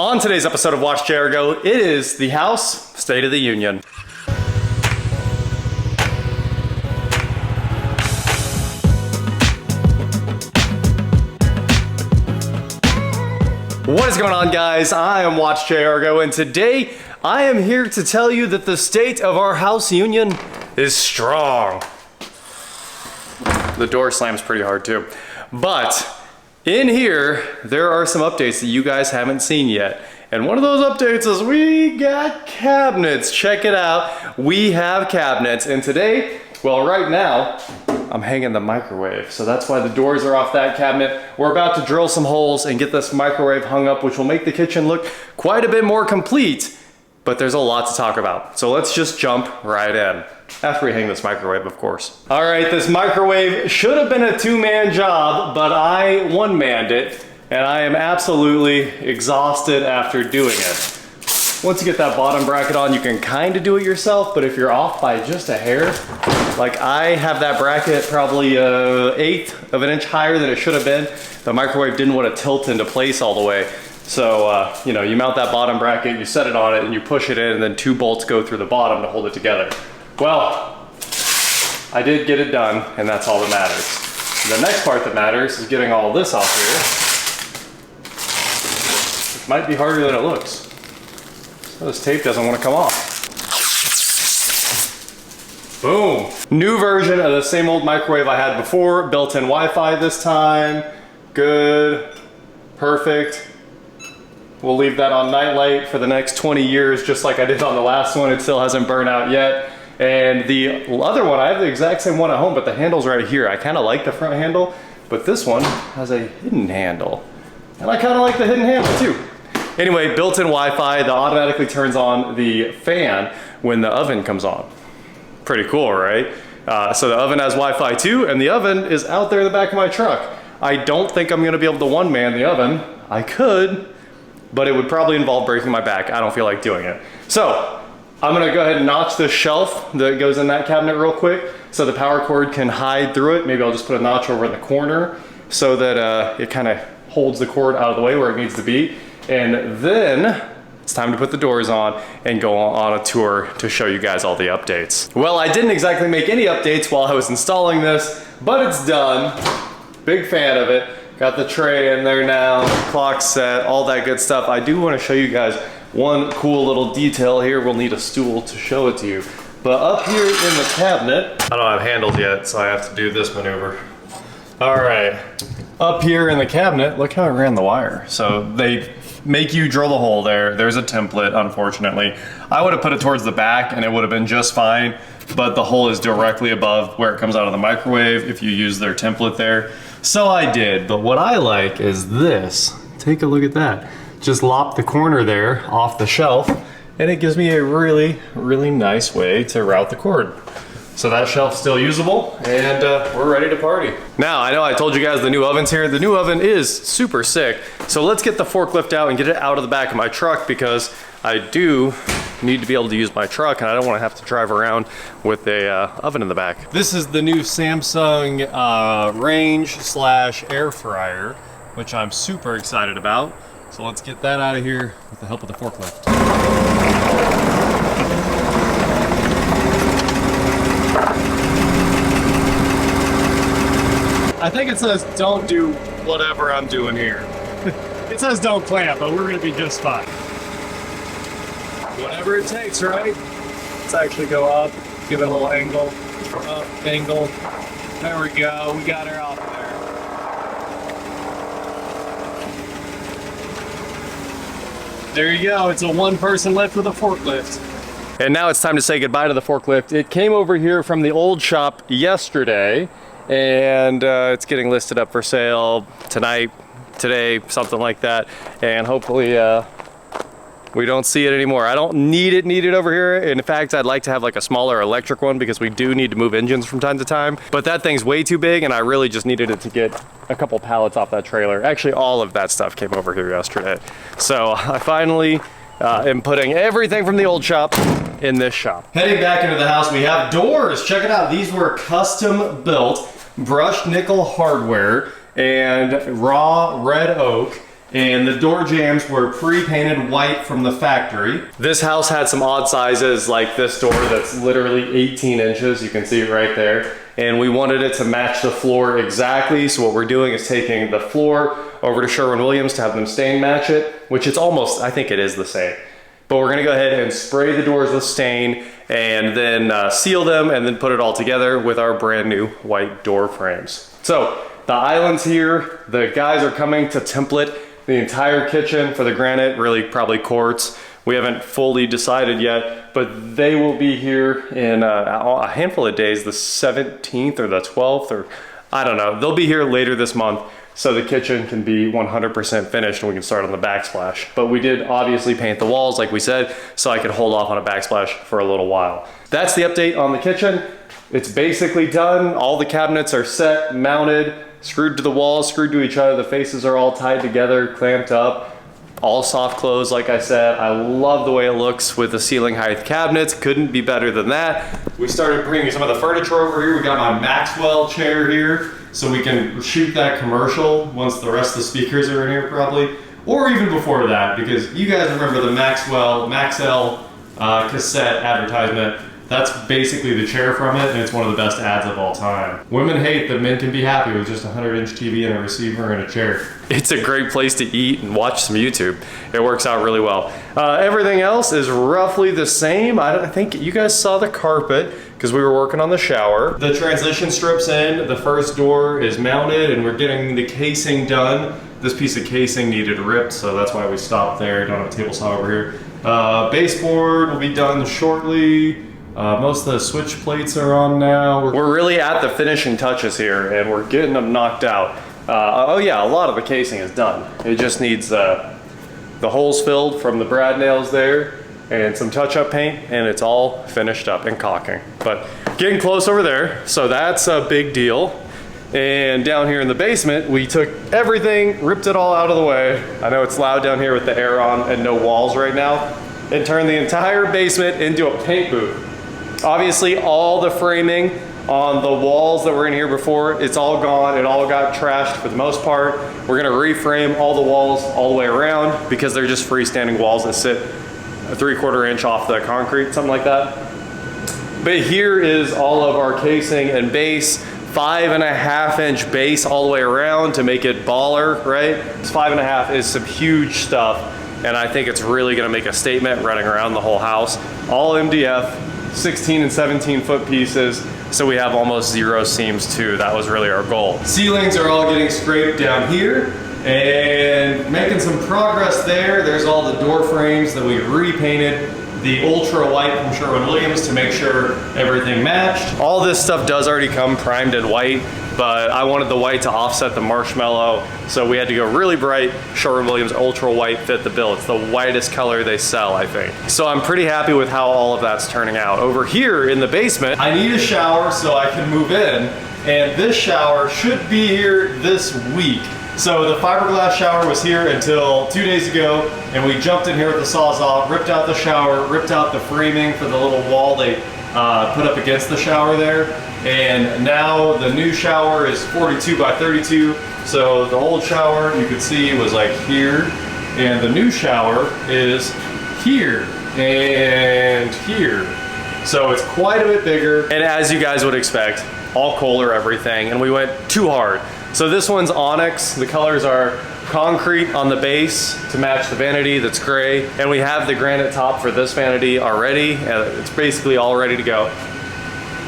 On today's episode of WatchJRGo, it is the House State of the Union. What is going on, guys? I am WatchJRGo, and today I am here to tell you that the state of our House Union is strong. The door slams pretty hard too. But in here, there are some updates that you guys haven't seen yet. And one of those updates is we got cabinets. Check it out. We have cabinets. And today, well, right now, I'm hanging the microwave. So that's why the doors are off that cabinet. We're about to drill some holes and get this microwave hung up, which will make the kitchen look quite a bit more complete. But there's a lot to talk about. So let's just jump right in. After we hang this microwave, of course. All right, this microwave should have been a two-man job, but I one-manned it, and I am absolutely exhausted after doing it. Once you get that bottom bracket on, you can kind of do it yourself, but if you're off by just a hair, like I have that bracket probably 1/8 of an inch higher than it should have been, the microwave didn't want to tilt into place all the way. So, you know, you mount that bottom bracket, you set it on it, and you push it in, and then 2 bolts go through the bottom to hold it together. Well, I did get it done, and that's all that matters. The next part that matters is getting all this off here. It might be harder than it looks. So this tape doesn't want to come off. Boom. New version of the same old microwave I had before. Built-in Wi-Fi this time. Good. Perfect. We'll leave that on nightlight for the next 20 years, just like I did on the last one. It still hasn't burned out yet. And the other one, I have the exact same one at home, but the handle's right here. I kind of like the front handle, but this one has a hidden handle. And I kind of like the hidden handle too. Anyway, built-in Wi-Fi that automatically turns on the fan when the oven comes on. Pretty cool, right? So the oven has Wi-Fi too, and the oven is out there in the back of my truck. I don't think I'm gonna be able to one-man the oven. I could, but it would probably involve breaking my back. I don't feel like doing it. So, I'm gonna go ahead and notch this shelf that goes in that cabinet real quick so the power cord can hide through it. Maybe I'll just put a notch over in the corner so that it kind of holds the cord out of the way where it needs to be. And then it's time to put the doors on and go on a tour to show you guys all the updates. Well, I didn't exactly make any updates while I was installing this, but it's done. Big fan of it. Got the tray in there now, clock set, all that good stuff. I do want to show you guys one cool little detail here. We'll need a stool to show it to you. But up here in the cabinet, I don't have handles yet, so I have to do this maneuver. All right, up here in the cabinet, look how I ran the wire. So they make you drill the hole there. There's a template, unfortunately. I would have put it towards the back and it would have been just fine, but the hole is directly above where it comes out of the microwave if you use their template there. So I did, but what I like is this. Take a look at that. Just lop the corner there off the shelf, and it gives me a really, really nice way to route the cord. So that shelf's still usable, and we're ready to party. Now, I know I told you guys the new oven's here. The new oven is super sick. So let's get the forklift out and get it out of the back of my truck, because I do need to be able to use my truck, and I don't want to have to drive around with a oven in the back. This is the new Samsung range/air fryer, which I'm super excited about. So let's get that out of here with the help of the forklift. I think it says don't do whatever I'm doing here. It says don't clamp, but we're gonna be just fine. Whatever it takes, right? Let's actually go up, give it a little angle, up, angle. There we go, we got her off there. There you go, it's a one-person lift with a forklift. And now it's time to say goodbye to the forklift. It came over here from the old shop yesterday, and it's getting listed up for sale tonight, today, something like that. And hopefully we don't see it anymore. I don't need it over here. In fact, I'd like to have like a smaller electric one because we do need to move engines from time to time. But that thing's way too big, and I really just needed it to get a couple pallets off that trailer. Actually, all of that stuff came over here yesterday. So I finally am putting everything from the old shop in this shop. Heading back into the house, we have doors. Check it out. These were custom built, brushed nickel hardware and raw red oak. And the door jambs were pre-painted white from the factory. This house had some odd sizes, like this door that's literally 18 inches. You can see it right there. And we wanted it to match the floor exactly. So what we're doing is taking the floor over to Sherwin-Williams to have them stain match it, which it's almost, I think it is the same. But we're gonna go ahead and spray the doors with stain and then seal them and then put it all together with our brand new white door frames. So the islands here, the guys are coming to template the entire kitchen for the granite, really probably quartz. We haven't fully decided yet, but they will be here in a handful of days, the 17th or the 12th, or I don't know. They'll be here later this month, so the kitchen can be 100% finished and we can start on the backsplash. But we did obviously paint the walls like we said, so I could hold off on a backsplash for a little while. That's the update on the kitchen. It's basically done. All the cabinets are set, mounted, screwed to the walls, screwed to each other. The faces are all tied together, clamped up. All soft close, like I said. I love the way it looks with the ceiling height cabinets. Couldn't be better than that. We started bringing some of the furniture over here. We got my Maxwell chair here, so we can shoot that commercial once the rest of the speakers are in here probably. Or even before that, because you guys remember the Maxell cassette advertisement. That's basically the chair from it, and it's one of the best ads of all time. Women hate that men can be happy with just a 100-inch TV and a receiver and a chair. It's a great place to eat and watch some YouTube. It works out really well. Everything else is roughly the same. I think you guys saw the carpet because we were working on the shower. The transition strips in, the first door is mounted, and we're getting the casing done. This piece of casing needed ripped, so that's why we stopped there. Don't have a table saw over here. Baseboard will be done shortly. Most of the switch plates are on now. We're really at the finishing touches here and we're getting them knocked out. Oh yeah, a lot of the casing is done. It just needs the holes filled from the brad nails there and some touch-up paint, and it's all finished up and caulking. But getting close over there, so that's a big deal. And down here in the basement, we took everything, ripped it all out of the way. I know it's loud down here with the air on and no walls right now, and turned the entire basement into a paint booth. Obviously, all the framing on the walls that were in here before, it's all gone. It all got trashed for the most part. We're gonna reframe all the walls all the way around because they're just freestanding walls that sit a 3/4 inch off the concrete, something like that. But here is all of our casing and base, 5.5 inch base all the way around to make it baller, right? It's 5.5 is some huge stuff, and I think it's really gonna make a statement running around the whole house. All MDF. 16 and 17 foot pieces, so we have almost 0 seams too. That was really our goal. Ceilings are all getting scraped down here and making some progress there. There's all the door frames that we repainted the ultra white from Sherwin-Williams to make sure everything matched. All this stuff does already come primed in white, but I wanted the white to offset the marshmallow, so we had to go really bright. Sherwin-Williams ultra white fit the bill. It's the whitest color they sell, I think. So I'm pretty happy with how all of that's turning out. Over here in the basement, I need a shower so I can move in, and this shower should be here this week. So the fiberglass shower was here until 2 days ago, and we jumped in here with the Sawzall, ripped out the shower, ripped out the framing for the little wall they put up against the shower there. And now the new shower is 42 by 32. So the old shower you could see was like here, and the new shower is here and here. So it's quite a bit bigger. And as you guys would expect, all Kohler everything, and we went too hard. So this one's onyx. The colors are concrete on the base to match the vanity that's gray. And we have the granite top for this vanity already. It's basically all ready to go.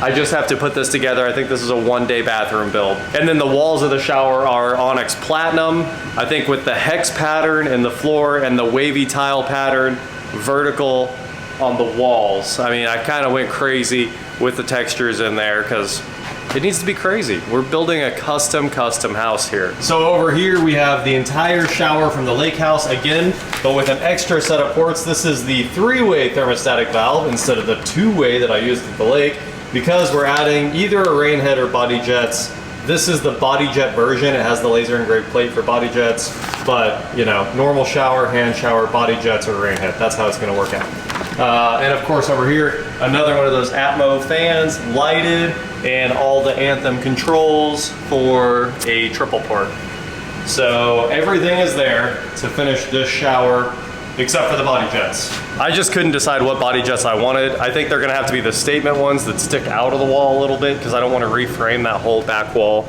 I just have to put this together. I think this is a 1-day bathroom build. And then the walls of the shower are onyx platinum. I think with the hex pattern in the floor and the wavy tile pattern vertical on the walls. I mean, I kind of went crazy with the textures in there because it needs to be crazy. We're building a custom house here. So over here we have the entire shower from the lake house again, but with an extra set of ports. This is the 3-way thermostatic valve instead of the 2-way that I used at the lake, because we're adding either a rain head or body jets. This is the body jet version. It has the laser engraved plate for body jets, but you know, normal shower, hand shower, body jets, or rain head. That's how it's gonna work out. And of course over here, another one of those Atmo fans, lighted, and all the Anthem controls for a triple port. So everything is there to finish this shower, except for the body jets. I just couldn't decide what body jets I wanted. I think they're gonna have to be the statement ones that stick out of the wall a little bit because I don't want to reframe that whole back wall.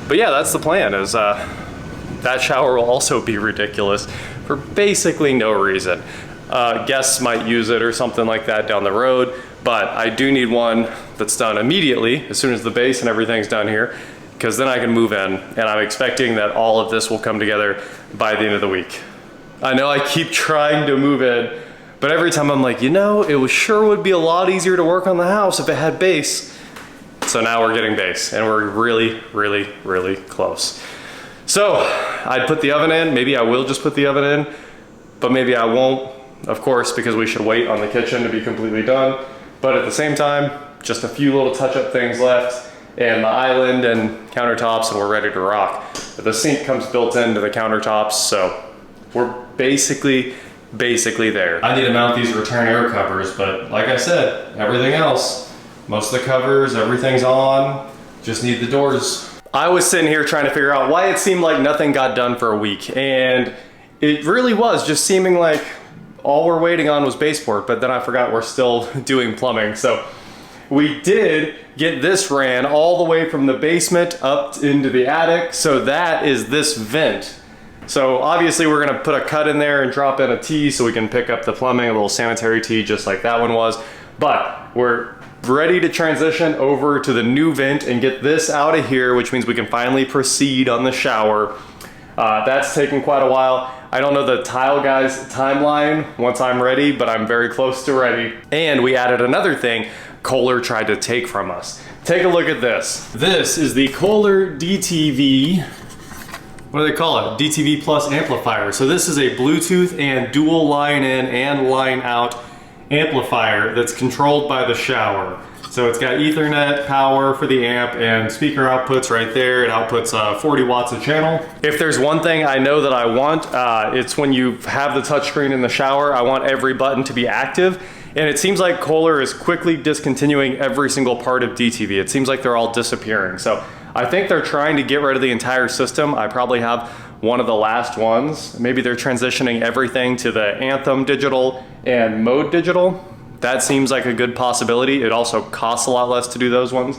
But yeah, that's the plan, is that shower will also be ridiculous for basically no reason. Guests might use it or something like that down the road, but I do need one that's done immediately as soon as the base and everything's done here, because then I can move in, and I'm expecting that all of this will come together by the end of the week. I know I keep trying to move in, but every time I'm like, you know, it sure would be a lot easier to work on the house if it had base. So now we're getting base, and we're really, really, really close. So I'd put the oven in. Maybe I will just put the oven in, but maybe I won't, of course, because we should wait on the kitchen to be completely done. But at the same time, just a few little touch-up things left, and the island and countertops, and we're ready to rock. But the sink comes built into the countertops, so we're basically there. I need to mount these return air covers, but like I said, everything else, most of the covers, everything's on, just need the doors. I was sitting here trying to figure out why it seemed like nothing got done for a week, and it really was just seeming like all we're waiting on was baseboard, but then I forgot we're still doing plumbing. So we did get this ran all the way from the basement up into the attic, so that is this vent. So obviously we're gonna put a cut in there and drop in a T so we can pick up the plumbing, a little sanitary T just like that one was. But we're ready to transition over to the new vent and get this out of here, which means we can finally proceed on the shower. That's taken quite a while. I don't know the tile guy's timeline once I'm ready, but I'm very close to ready. And we added another thing Kohler tried to take from us. Take a look at this. This is the Kohler DTV, what do they call it? DTV Plus amplifier. So this is a Bluetooth and dual line in and line out amplifier that's controlled by the shower. So it's got Ethernet power for the amp and speaker outputs right there. It outputs 40 watts a channel. If there's one thing I know that I want, it's when you have the touchscreen in the shower, I want every button to be active. And it seems like Kohler is quickly discontinuing every single part of DTV. It seems like they're all disappearing. So I think they're trying to get rid of the entire system. I probably have one of the last ones. Maybe they're transitioning everything to the Anthem digital and Mode digital. That seems like a good possibility. It also costs a lot less to do those ones.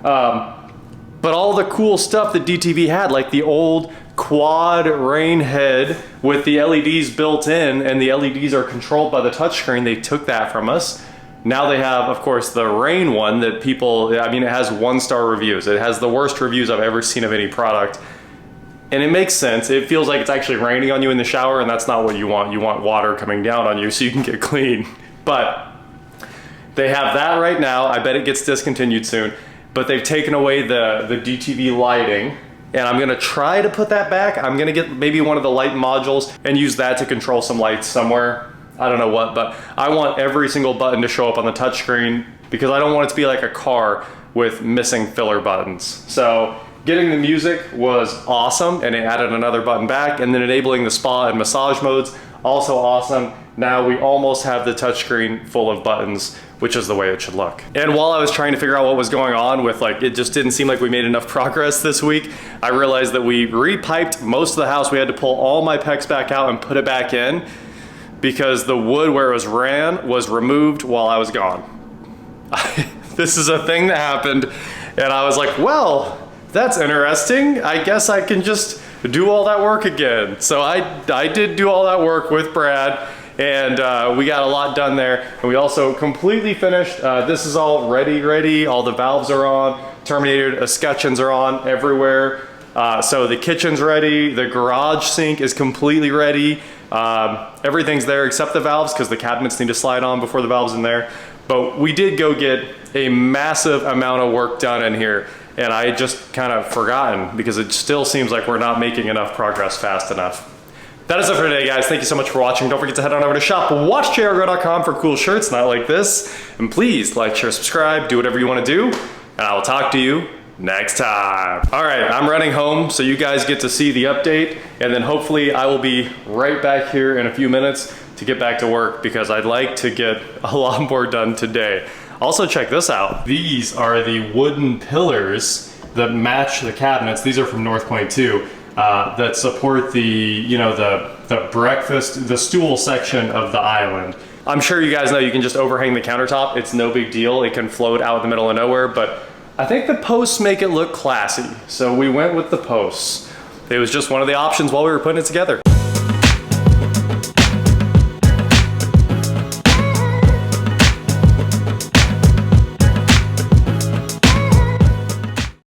But all the cool stuff that DTV had, like the old quad rain head with the LEDs built in, and the LEDs are controlled by the touchscreen, they took that from us. Now they have, of course, the rain one that people, I mean, it has 1-star reviews. It has the worst reviews I've ever seen of any product. And it makes sense. It feels like it's actually raining on you in the shower, and that's not what you want. You want water coming down on you so you can get clean. But they have that right now. I bet it gets discontinued soon. But they've taken away the DTV lighting, and I'm gonna try to put that back. I'm gonna get maybe one of the light modules and use that to control some lights somewhere. I don't know what, but I want every single button to show up on the touchscreen because I don't want it to be like a car with missing filler buttons. So getting the music was awesome, and it added another button back, and then enabling the spa and massage modes, also awesome. Now we almost have the touchscreen full of buttons, which is the way it should look. And while I was trying to figure out what was going on with, like, it just didn't seem like we made enough progress this week, I realized that we repiped most of the house. We had to pull all my PEX back out and put it back in because the wood where it was ran was removed while I was gone. This is a thing that happened, and I was like, well, that's interesting. I guess I can just do all that work again. So I did do all that work with Brad, and we got a lot done there. And we also completely finished. This is all ready. All the valves are on. Terminated escutcheons are on everywhere. So the kitchen's ready. The garage sink is completely ready. Everything's there except the valves because the cabinets need to slide on before the valves in there. But we did go get a massive amount of work done in here, and I had just kind of forgotten because it still seems like we're not making enough progress fast enough. That is it for today, guys. Thank you so much for watching. Don't forget to head on over to shop.WatchJRGo.com for cool shirts not like this. And please like, share, subscribe, do whatever you want to do, and I will talk to you next time. All right, I'm running home, so you guys get to see the update, and then hopefully I will be right back here in a few minutes to get back to work because I'd like to get a lot more done today. Also, check this out. These are the wooden pillars that match the cabinets. These are from North Point too. that support the, you know, the breakfast, the stool section of the island. I'm sure you guys know you can just overhang the countertop. It's no big deal. It can float out in the middle of nowhere, but I think the posts make it look classy. So we went with the posts. It was just one of the options while we were putting it together.